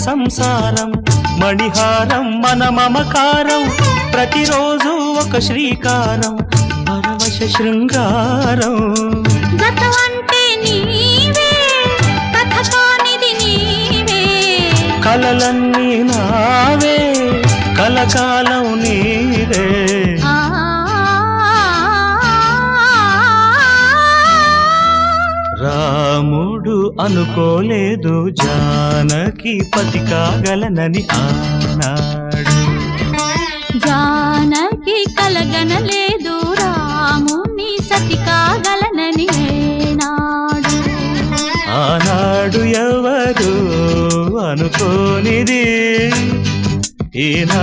సంసారం మణిహారం మన మమకారం ప్రతిరోజు ఒక శ్రీకారం పరవశ శృంగారం గతమంటే నీవే కథ కానిది నీవే కలలన్నీ నావే కలకాలం నీవే రాముడు అనుకోలేదు జానకి పతి కాగలనని ఆనాడు జానకి కలగనలేదు రాముని సతి కాగలనని ఏనాడు ఆనాడు ఎవరు అనుకోనిది ఈనా